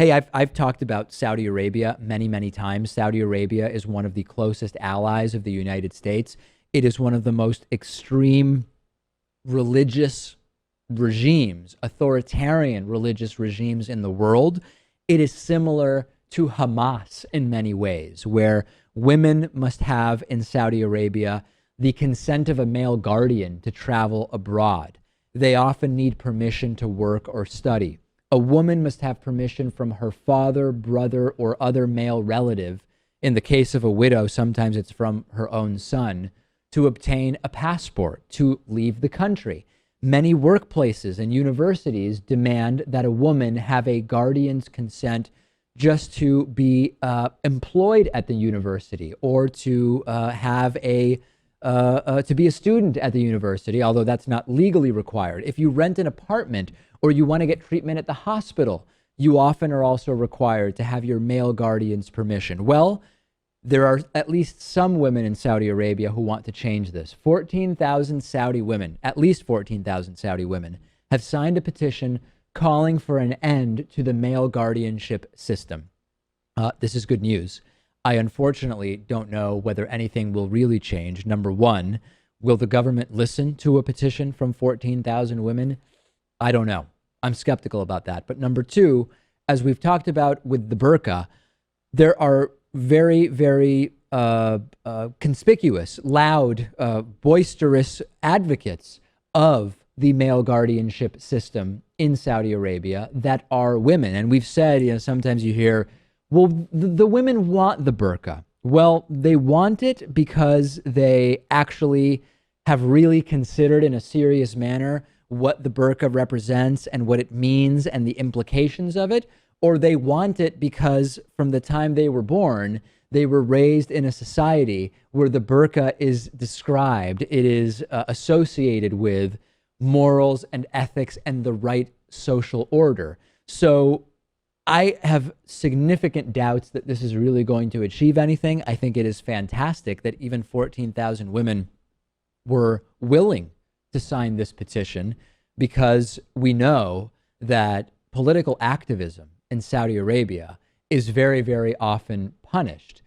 Hey, I've talked about Saudi Arabia many, many times. Saudi Arabia is one of the closest allies of the United States. It is one of the most extreme religious regimes, authoritarian religious regimes in the world. It is similar to Hamas in many ways, where women must have in Saudi Arabia the consent of a male guardian to travel abroad. They often need permission to work or study. A woman must have permission from her father, brother, or other male relative. In the case of a widow, sometimes it's from her own son, to obtain a passport, to leave the country. Many workplaces and universities demand that a woman have a guardian's consent just to be employed at the university or to have to be a student at the university, although that's not legally required. If you rent an apartment or you want to get treatment at the hospital, you often are also required to have your male guardian's permission. Well, there are at least some women in Saudi Arabia who want to change this. 14,000 Saudi women, at least 14,000 Saudi women, have signed a petition calling for an end to the male guardianship system. This is good news. I unfortunately don't know whether anything will really change. Number one, will the government listen to a petition from 14,000 women? I don't know. I'm skeptical about that. But number two, as we've talked about with the burqa, there are very, very conspicuous, loud, boisterous advocates of the male guardianship system in Saudi Arabia that are women. And we've said, sometimes you hear, well, the women want the burqa. Well, they want it because they actually have really considered in a serious manner what the burqa represents and what it means and the implications of it, or they want it because from the time they were born, they were raised in a society where the burqa is described, it is associated with morals and ethics and the right social order. So I have significant doubts that this is really going to achieve anything. I think it is fantastic that even 14,000 women were willing to sign this petition, because we know that political activism in Saudi Arabia is very, very often punished.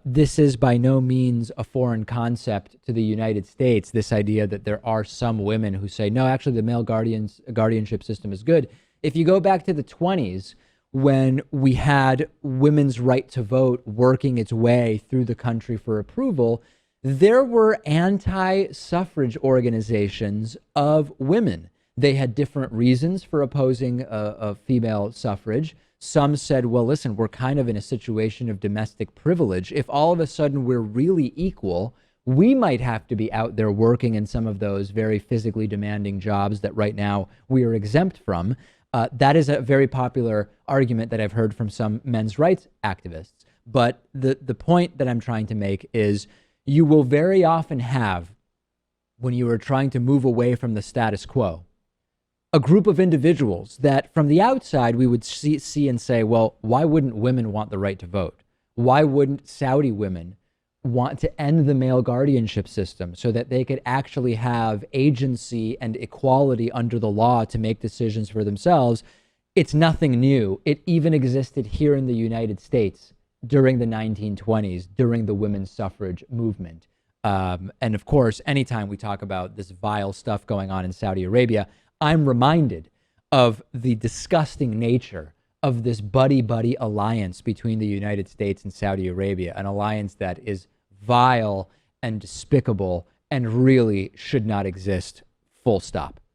This is by no means a foreign concept to the United States, this idea that there are some women who say, no, actually the male guardianship system is good. If you go back to the 20s, when we had women's right to vote working its way through the country for approval, there were anti-suffrage organizations of women. They had different reasons for opposing a female suffrage. Some said, well, listen, we're kind of in a situation of domestic privilege. If all of a sudden we're really equal, we might have to be out there working in some of those very physically demanding jobs that right now we are exempt from. That is a very popular argument that I've heard from some men's rights activists. But the point that I'm trying to make is you will very often have, when you are trying to move away from the status quo, a group of individuals that from the outside we would see and say, well, why wouldn't women want the right to vote? Why wouldn't Saudi women want to end the male guardianship system so that they could actually have agency and equality under the law to make decisions for themselves? It's nothing new. It even existed here in the United States during the 1920s, during the women's suffrage movement. And of course, anytime we talk about this vile stuff going on in Saudi Arabia, I'm reminded of the disgusting nature of this buddy-buddy alliance between the United States and Saudi Arabia, an alliance that is vile and despicable and really should not exist, full stop.